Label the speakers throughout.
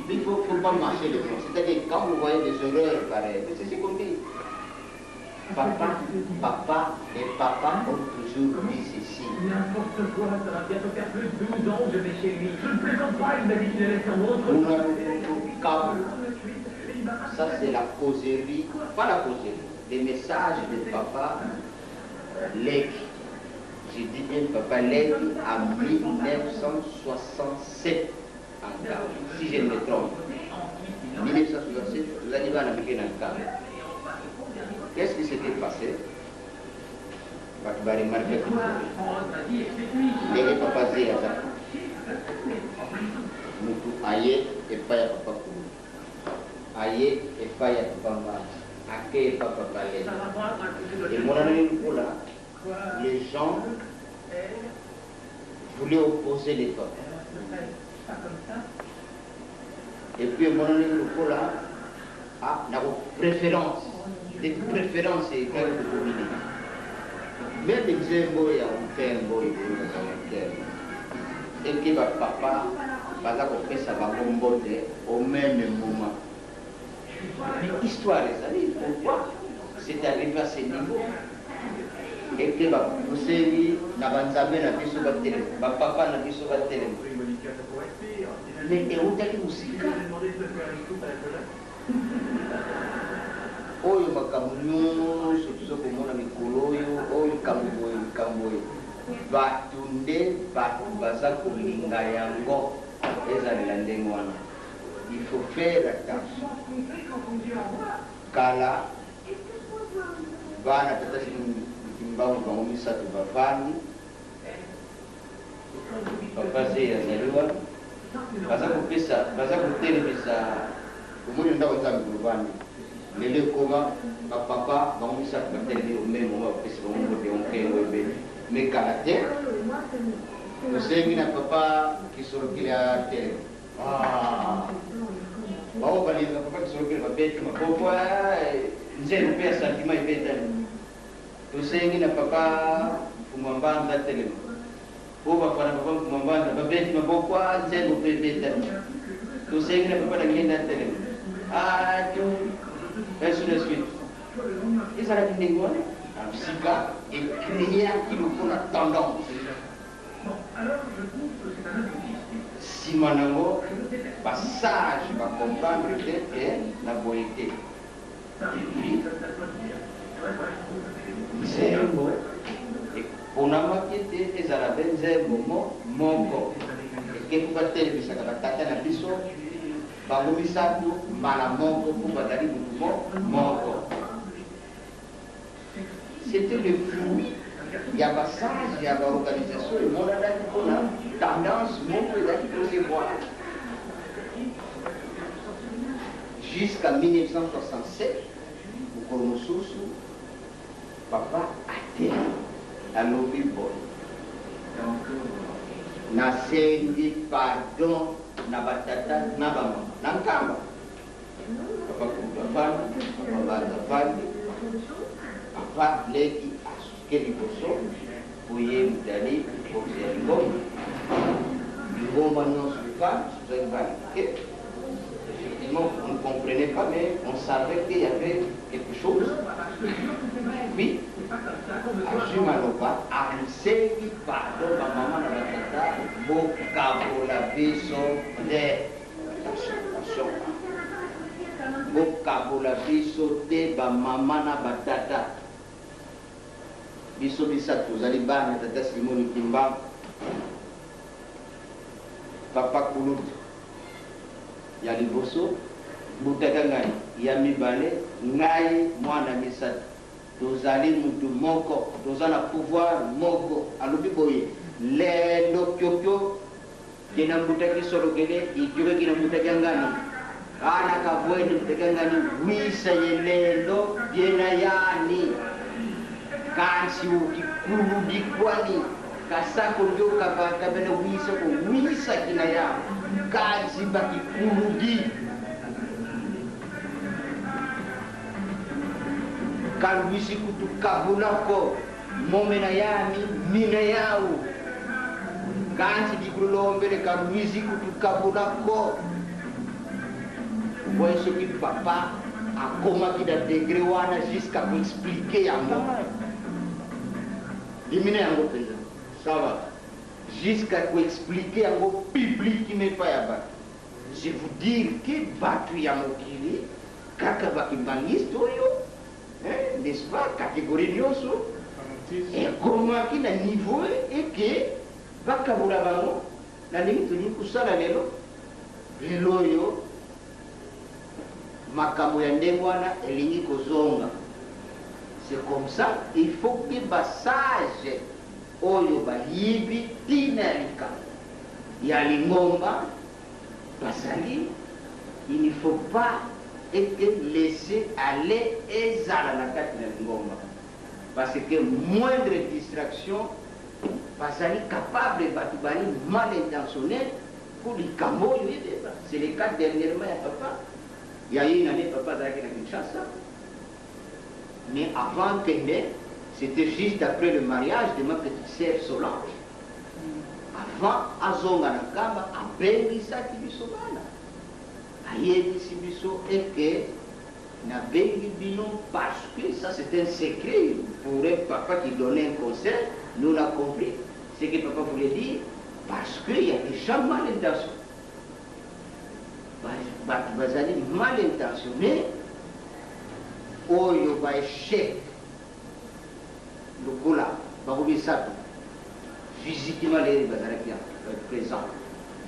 Speaker 1: Mais il ne faut pas marcher de front. C'est-à-dire, quand vous voyez des erreurs pareilles, c'est comme dit. Papa et papa ont toujours dit ceci.
Speaker 2: N'importe quoi, ça va bientôt faire plus de 12 ans que je vais chez lui. Je ne plaisante pas, il m'a dit qu'il allait faire autre chose.
Speaker 1: Ça, c'est la causerie, pas la causerie, les messages de papa Lek. J'ai dit bien papa Lek en 1967 en Ghana, si je ne me trompe. 1967, vous allez voir l'Amérique en Ghana. Qu'est-ce qui s'était passé? Tu vas remarquer que les papas disaient ça. Nous aïe et pas ya papa Koulou. Aïe et pas ya papa Mbaye. Ake et pas papa Lek. Et mon ami là, les gens voulaient opposer les peuples. Et puis mon ami là a une préférence. Des préférences et quelques communes. Même les Zembo et Aoutembo et que papa va faire ça va combattre au même moment. Mais l'histoire est allée, pourquoi c'est arrivé à ce niveau? Et que vous savez, n'avançez n'a plus sur votre télé, papa n'a plus sur votre télé. Mais et où est-ce que vous oyo makambo nyonso toza komona mikolo oyo likambo oyo bato nde bato baza kolinga yango ezalela ndenge wana. Il faut faire attention. Kala bana tata mbango bango misato bavandi papa ze azaliwa baza kotelemisa omoni ndako nzambe kolobani lele koma papa bango misato batelemi au même moment bapesi bango mbote onkengo ebele mais kala te tosengi na papa kisolokili ya tele bao balinga papa kisolokili babeti maboko nzelu mpe ya santima ebetani tosengi na papa fumambanda telema po bafana papa fumambanda babeti maboko nzelu mpe ebetani tosengi na papa nangenda telema ainsi de suite. Et ça l'a dit des mots, un psychiatre et créer qui nous font la tendance. Si Manango, passage va comprendre que la beauté. C'est un mot. Et on a marqué les Arabes, c'est un mot, mon corps. Et que vous battez les bisacres, tata na biso. Bango misato mbala moko po bazali mutu moko. C'était le fruit ya basage ya baorganisation emonanaki mpona tendance moko ezalaki kosevoir jusqu'à 1967 mokolo mosusu papa ate alobi boye nasengi pardon na batata na bamama na nkamba papa kutafandi papa bazafandi papa leki asuke liboso oye mutali boxe ya lingomba lingomba nyonso efandi sozali effectivement on ne comprenait pas mais on savait qu'il y avait quelque chose. Puis azwi maloba asengi pardon bamama na batata bokabola biso te. Attention, bokabola biso te bamama na batata biso bisatu tozali bana tata Simoni Kimbangu papa Kulutu ya liboso butaka ngai ya mibale ngai mwana misatu tozali mutu moko toza na pouvoir moko alobi boye lelo kyokyo kina mbutaki solokele ikiwe kina mbutaki ngani ana kabweni mbutaki ngani wisa yelelo yena yani kansi ukikulu dikwani kasako ndio kabene wisa ko wisa kina ya kansi bakikulu di kalwisi kutukabulako momena yami mina yawo kansi dikulombele kalwisi kutukabulako voye soki papa akomaki na degré wana jusqu'à koexplike yango dimine yango mpenza sava jusqu'à koexplike yango public mepa ya bato. Je vous dire que bato ya mokili kaka bakimbangistes oyo n'est-ce pas catégorie nyonso ekomaki na niveau eke bakabula bango na ndenge tolingi kosala lelo lelo oyo makambo ya ndenge wana elingi kozonga. C'est comme ça, il faut que basage oyo bayibi tina ya likambo ya lingomba basali, il ne faut pas être laissé aller ezala na kati na lingomba, parce que moindre distraction basali capable batu bali mal intentionnel pour likambo oyo ebeba. C'est le cas dernièrement ya papa. Il y a eu une année, papa Zaki na Kinshasa. Mais avant qu'elle n'ait, c'était juste après le mariage de ma petite sœur Solange. Avant, Azonga Nakamba a béni sa Kibisobana. Ayebi Sibiso et que n'a béni bino parce que ça c'est un secret pour un papa qui donnait un conseil. Nous l'avons compris. Ce que papa voulait dire, parce qu'il y a des gens mal intentionnés. Bazali mal intentionné oyo ba échec lokola bakobi sato physiquement les bazalaki présent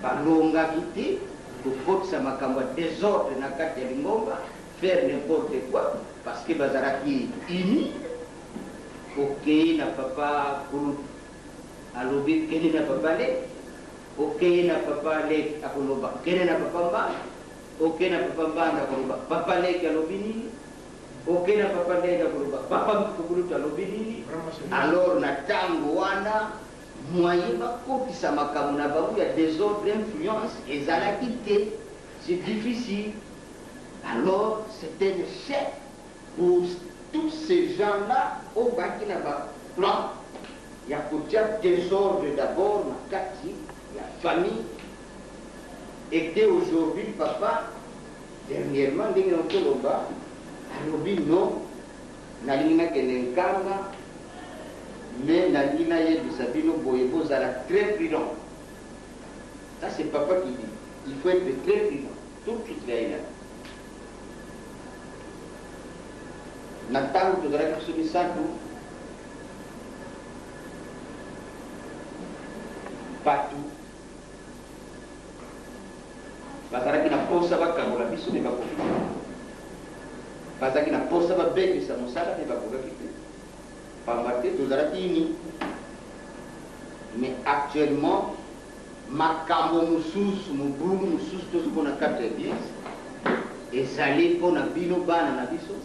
Speaker 1: balongaki te kofotisa makambo ya désordre na kati ya lingomba, faire n'importe quoi parce que bazalaki uni. Okei na papa kulu alobi keni na papa le, okei na papa le akoloba keni na papa mba, okei na papa mbanda akoloba papa le alobi nini, okei na papa le akoloba papa mkukulutu alobi nini. Alors na tango wana moyen bakotisa makambo na bango ya désordre influence ezalaki te, c'est difficile. Alors c'est un échec pour tous ces gens-là au baki na ba plan ya kotia désordre d'abord na kati la famille. Et que aujourd'hui papa dernièrement ndenge nakoloba alobi non nalingi nakende nkanga mais nalingi nayebisa bino boye bozala très prudent. Ça c'est papa qui dit il faut être très prudent tout de suite là. Na tango tozalaki biso misato bato bazalaki na posa bakangola biso me bakoki te, bazalaki na posa babengisa mosala me bakokaki te, pamba te tozalaki ini. Mais actuellement makambo mosusu mobulu mosusu tozo mpona kati ya eglise ezali mpona bino bana na biso,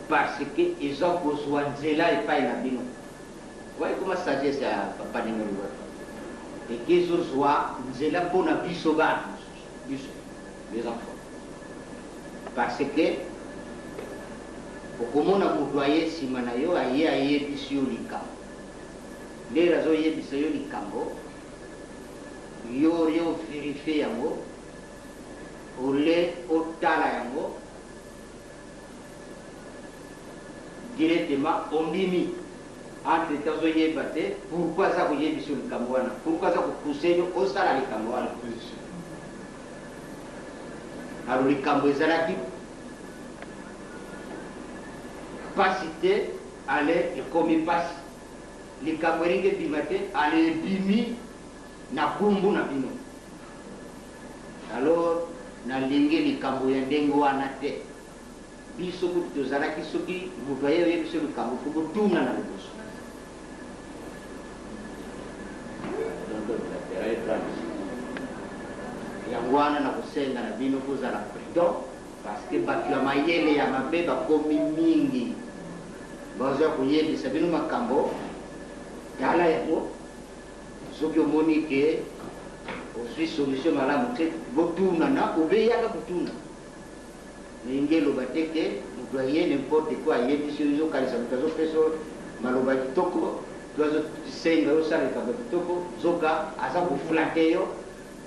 Speaker 1: parce que ils ont besoin de là et pas na bino. Voyez comment sagesse ya papa ningo et qu'ils ont besoin de là pour na biso bana biso les enfants, parce que okomona mutu aye nsima na yo aye ayebisi yo likambo ndenge azoyebisa yo likambo yo yo verifie yango ole otala yango directement ombimi entre temps ozoyeba te pourquoi aza koyebisa yo likambo wana, pourquoi aza kopousse yo osala likambo wana. Alors likambo ezalaki pasi te ale ekomi pasi, likambo elingi ebima te ale ebimi na kumbu na bino. Alors nalingi likambo ya ndenge wana te. Biso kuti tozalaki soki mutu ayeyo biso likambo fo botuna na liboso. Yango wana na kosenga na bino kozala prudent, parce que bato ya mayele ya mabe bakomi mingi baza koyebisa bino makambo tala yango. Soki omoni ke ozwi solution malamu te botunana obeyaka kotuna ndenge eloba te ke moto aye n'importe quoi ayebisi yo ezokalisa moto azopesa maloba kitoko to azosenga yosala likambo kitoko zoka aza koflate yo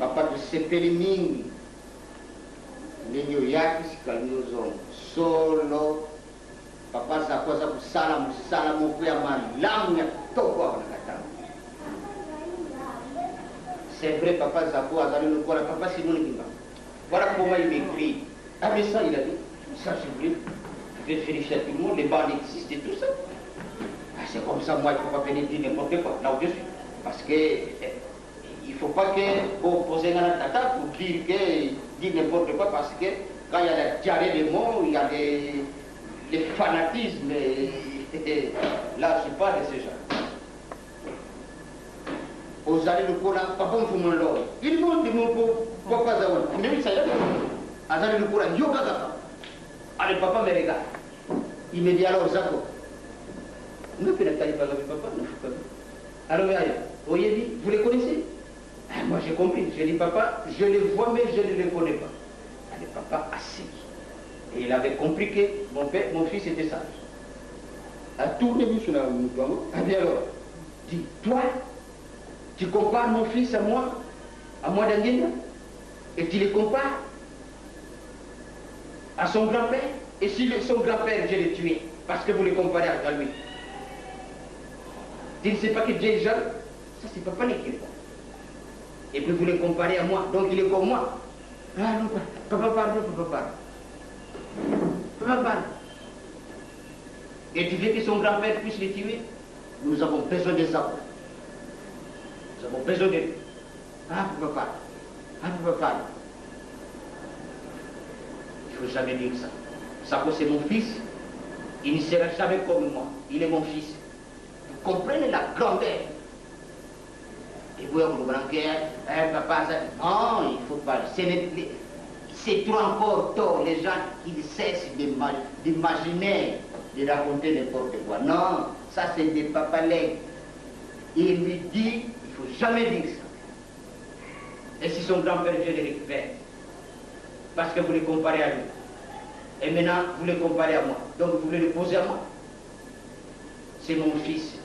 Speaker 1: papa tosepeli mingi ndenge oyaki sika nyonso solo papa zako aza kosala mosala moko ya malamu ya kitoko awa na katanga. C'est vrai, papa Zako a donné le corps à papa Simon Kimba. Voilà comment il m'écrit. Ah mais ça, il a dit, ça je voulais, je vais vérifier à tout le monde, les bandes existent et tout ça. Ah, c'est comme ça, moi, il ne faut pas venir dire n'importe quoi, là où je suis. Parce que il ne faut pas que vous posez un tata pour dire que dit n'importe quoi, parce que quand il y a la diarrhée des mots, il y a les fanatismes. Là, je ne suis pas de ces gens. Aux allées de Kola, papa me fout mon lord. Il monte de mon papa Zawan. Mais oui, ça y est. À allées de Kola, yoga gapa. Allez, papa me regarde. Il me dit alors, Zako. Ne peux pas avec papa, ne faut pas. Alors, voyez, vous les connaissez? Ah, moi j'ai compris. Je dis, papa, je les vois, mais je ne les connais pas. Allez, papa assis. Et il avait compris que mon fils était sage. A tourné sur la mouton. Ah bien alors, dis, toi, tu compares mon fils à moi d'Anguena, et tu les compares à son grand-père. Et si son grand-père, je l'ai tué, parce que vous les comparez à lui. Tu ne sais pas que Dieu est jeune, ça c'est papa qui est. Et puis vous les comparez à moi, donc il est comme moi. Ah non, papa parle, papa parle. Papa parle. Et tu veux que son grand-père puisse les tuer? Nous avons besoin des arbres. Nous avons besoin de lui. Ah, papa. Ah, papa. Il ne faut jamais dire ça. Sako, c'est mon fils. Il ne sera jamais comme moi. Il est mon fils. Vous comprenez la grandeur. Et vous, vous branquez, papa, ça... Non, il ne faut pas. C'est trop encore tôt, les gens qui cessent d'imaginer, de raconter n'importe quoi. Non, ça c'est des papalais. Il lui dit, il ne faut jamais dire ça. Et si son grand-père, je les récupère, parce que vous les comparez à lui. Et maintenant, vous les comparez à moi. Donc vous voulez le poser à moi. C'est mon fils.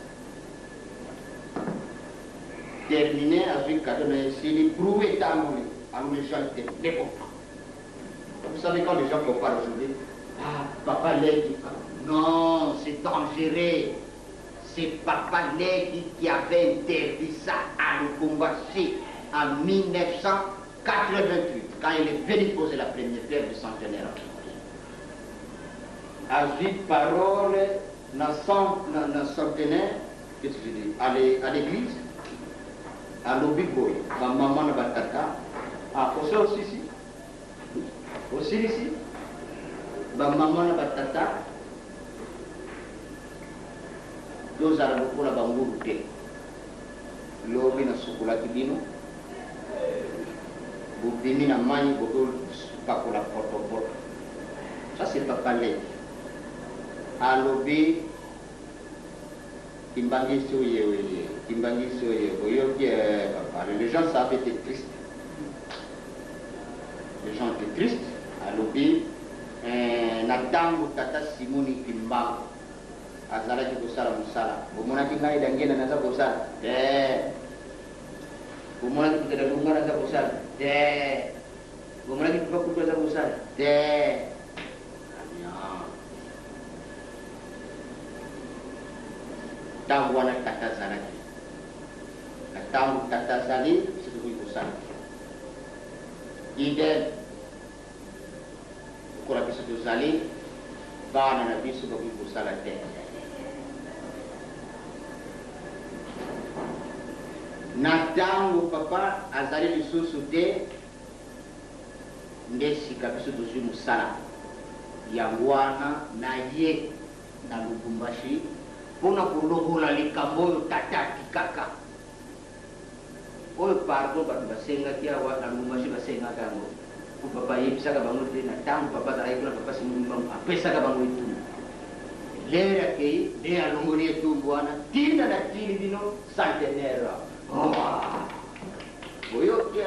Speaker 1: Terminé avec Kadona, c'est les prouvé tant alors les gens étaient mécontents. Vous savez quand les gens comparent aujourd'hui, ah, papa Légui, non, c'est dangereux. C'est papa Légui qui avait interdit ça à Lubumbashi en 1988, quand il est venu poser la première pierre du centenaire. À vite parole, dans le centenaire, qu'est-ce que je dis, à l'église, à l'Obigoy, ma maman n'a pas tata, ah, aussi ici. Aussi ici, ma maman n'a pas tata, deux arabes pour la bambou, l'obi na sokola kibino, bobini na mani, bodo pas pour la porte. Ça c'est pas parler. À l'obi, Timbangi soye, les gens savaient être tristes. Les gens étaient tristes. À l'obi, Natango Tata Simoni Kimbango. Azala ki kosala musala. Bomona ki ngai dangena naza kosala. Bomona ki kutela lunga naza kosala. Bomona ki kupa kupa naza kosala. Tangu wana tata zalaki. Na tangu tata zali, siku kosala. Ide kura biso tozali bana na biso bakoki kosala te. Na ntango papa azali lisusu te nde sika biso tozwi mosala yango wana na ye na Lubumbashi mpona kolongola likambo oyo tata atikaka oyo pardon bato basengaki awa na Lubumbashi basengaka yango po papa ayebisaka bango te na ntango papa azalaki kuna papa simonibango apesaka bango etumbu lere akei nde alongoli etumbu wana ntina na tili bino centenaire oyoki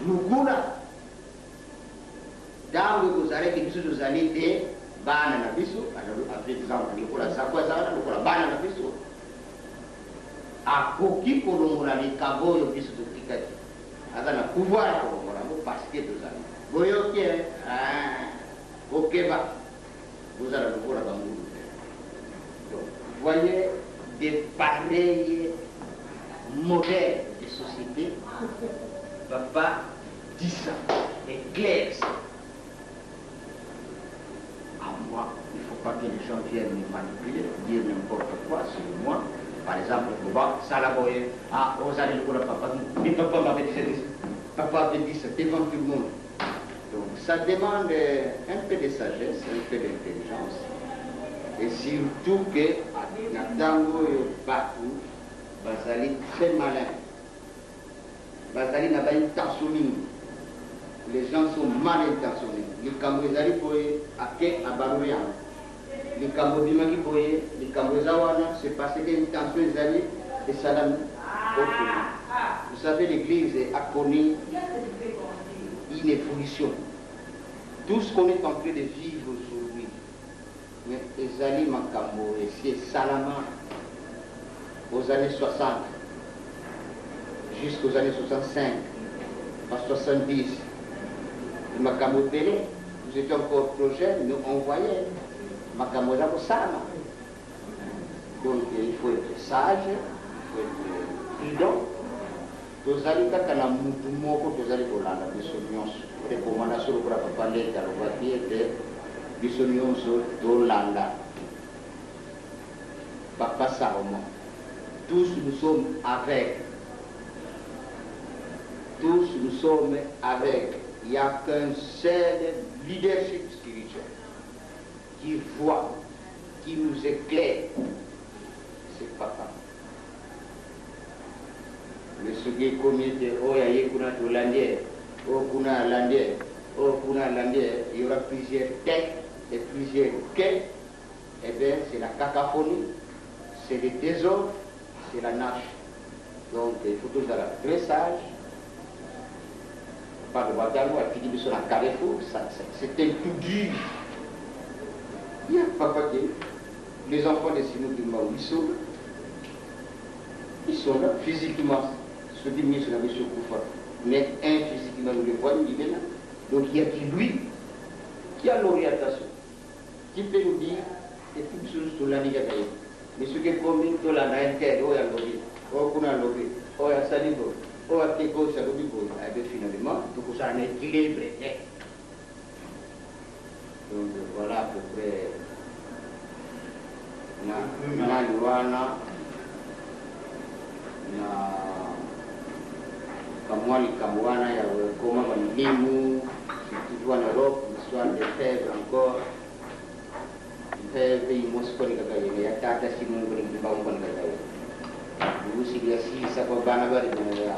Speaker 1: lukula ntango ekozalaki biso tozali te bana na biso par exemple lokola Zako azala lokola bana na biso akoki kolongola likambo oyo biso totikaki Azana pouvoir parce que vous allez. Voyez ok, vous allez le voir dans vous. Voyez des pareils modèles de société. Papa dit ça, est clair ça. À moi, il ne faut pas que les gens viennent me manipuler, dire n'importe quoi sur moi. Par exemple, ça la voyez, ah, vous allez le voir papa, mais papa m'avait dit ça. Papa avait dit ça devant tout le monde. Donc ça demande un peu de sagesse, un peu d'intelligence. Et surtout que, Natango et Bakou, Bazali très malin. Bazali n'a pas intentionné. Les gens sont mal intentionnés. Les Cambodgiens à Barouya. Les Cambodgiens les Cambodgiens, c'est parce que l'intention des alliés et Salam. Vous savez, l'église a connu une évolution. Tout ce qu'on est en train de vivre aujourd'hui, mais les alliés Makambo et c'est Salama aux années 60 jusqu'aux années 65, en 70. Makambo Télé, nous étions encore trop jeunes, nous on voyait Makambo Sama. Donc il faut être sage, il faut être prudent. Tozali kaka na mutu moko tozali kolanda biso nyonso recommandation lokola papa ndenge alobaki ete biso nyonso tolanda papa Salomon. Tous nous sommes avec. Tous nous sommes avec. Il n'y a qu'un seul leadership spirituel qui voit, qui nous éclaire. C'est papa. Mais ce qui est commis, oh, il y a kuna Hollandais, oh, kuna Hollandais, oh, kuna Hollandais, il y aura plusieurs têtes et plusieurs quais. Eh bien, c'est la cacophonie, c'est le désordre, c'est la nage. Donc, il faut toujours être très sage. Pas de Ouagadougou, à Philippe sur la Carrefour, c'était tout dur. Il y a papa qui, les enfants de Sinou du Maou, ils sont là physiquement. Ce diminuer sur la mission Koufa. Mais un physiquement, nous le voyons, il est là. Donc il y a qui lui, qui a l'orientation, qui peut nous dire, et toutes choses sur la négation. Mais ce qui est commis, dans la naïveté, oh, il y a l'objet, oh, on a l'objet, oh, il y a Salibo. Oh, à quelque chose, ça veut dire que finalement, tout ça en équilibre. Donc voilà à peu près. Na Luana, na Kamwali Kamwana, il y a comment on dit, c'est toujours en Europe, l'histoire des fèves encore. Fèves, ils m'ont scoré il y a Tata Simon qui est pas bon. Vous aussi, il y a 6 à Banabar et Benavera.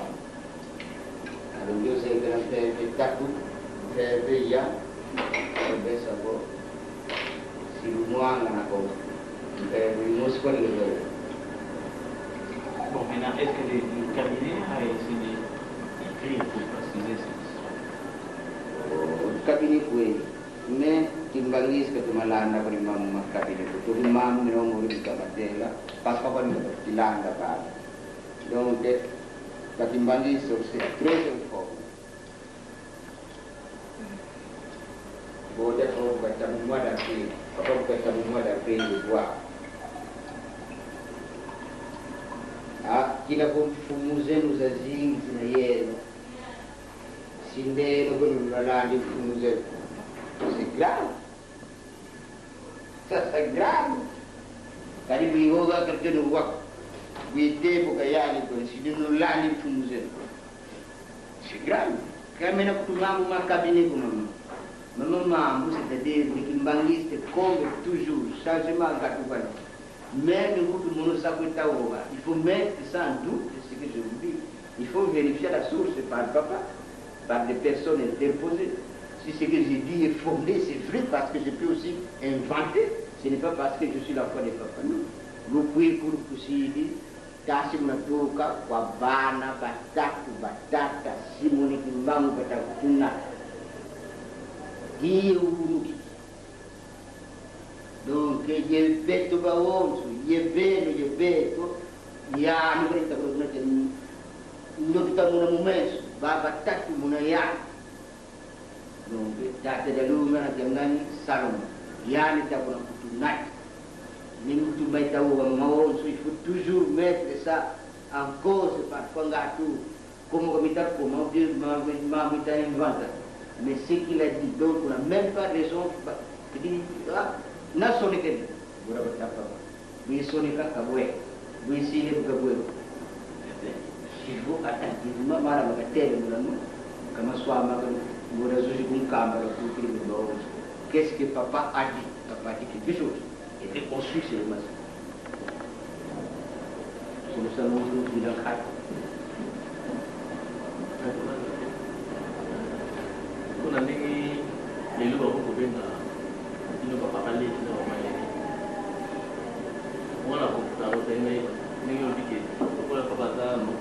Speaker 1: Alors, je sais que la fève est tatou, fève, il y a, et ça va. Si le mois, on a comme. Ils m'ont scoré
Speaker 2: Bon, maintenant, est-ce que le cabinet a essayé d'écrire pour préciser cette histoire?
Speaker 1: Le cabinet, oui. Mais Timbangi, que tu m'as l'anda pour le cabinet. Tout le monde n'a pas mouru de Kabatela, parce qu'on va nous l'anda par. Donc, le Timbangi, c'est très fort. Bon, d'être au Batamoumoua d'Afrique, au Batamoumoua d'Afrique, de voir. Ah, qui n'a pas fumé nous a dit, Sindé, nous allons aller fumer. C'est grave. Ça, c'est grave. Quand il y a quelqu'un nous voit, il était pour qu'il y ait un nous allons fumer. C'est grave. Quand il y a un cabinet pour nous. Maman, c'est-à-dire que les bangistes, comme toujours, changement à tout. Même le monde il faut mettre ça en doute, c'est ce que je vous dis. Il faut vérifier la source par papa, par des personnes interposées. Si ce que j'ai dit est fondé, c'est vrai parce que je peux aussi inventer. Ce n'est pas parce que je suis la foi des papas. Non. Vous pouvez pour possible, kasi mnatoka kwa bana batatu batata simoni kimbangu batakutuna. Qui donc, il y a bête au baon, il y a bête, il y a bête, il y a un peu de temps, nous avons un moment, baba tatu munayani donc date de l'humain dengan salon yani tabuna kutunat ni mutu baita wa mawon so il faut toujours mettre ça en cause parfois ngatu comme comme il pour mon Dieu m'a inventé mais ce qu'il a dit donc on n'a même pas raison il dit ah na sonné que bora batapa bi sonné ka kabwe bi sile kabwe il faut attentivement mara magatele mulano kama swama kan bora zuji kun kamera ku kiri do qu'est-ce que papa a dit papa a dit quelque chose et de construire c'est le mas nous sommes tous dans le cadre
Speaker 3: kuna ndingi liluba huko bena liluba papali na wamaya wala kuta utenge ningi odike kwa papa zano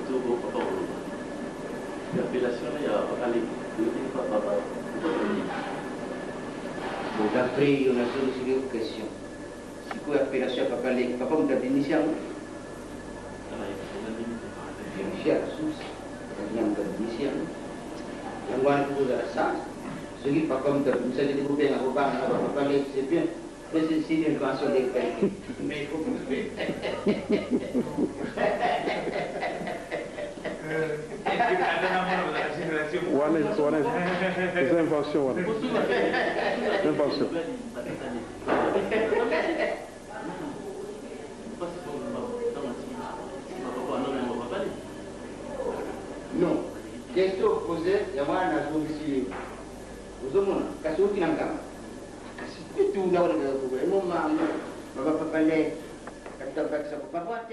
Speaker 3: kutoka papa wolo ya appellation ya papali ni papa
Speaker 1: donc après on a posé une question c'est quoi appellation papali papa me donne initial initial sus yang initial yang wan ku rasa segi pakam ter bisa jadi bukan aku bang apa balik c'est bien mais c'est une invention des pays mais il faut que
Speaker 4: One is invention one. Invention.
Speaker 1: non question posée il y a un solution vous avez question qui n'a pas tout là on a un moment on va pas parler quand on va ça pas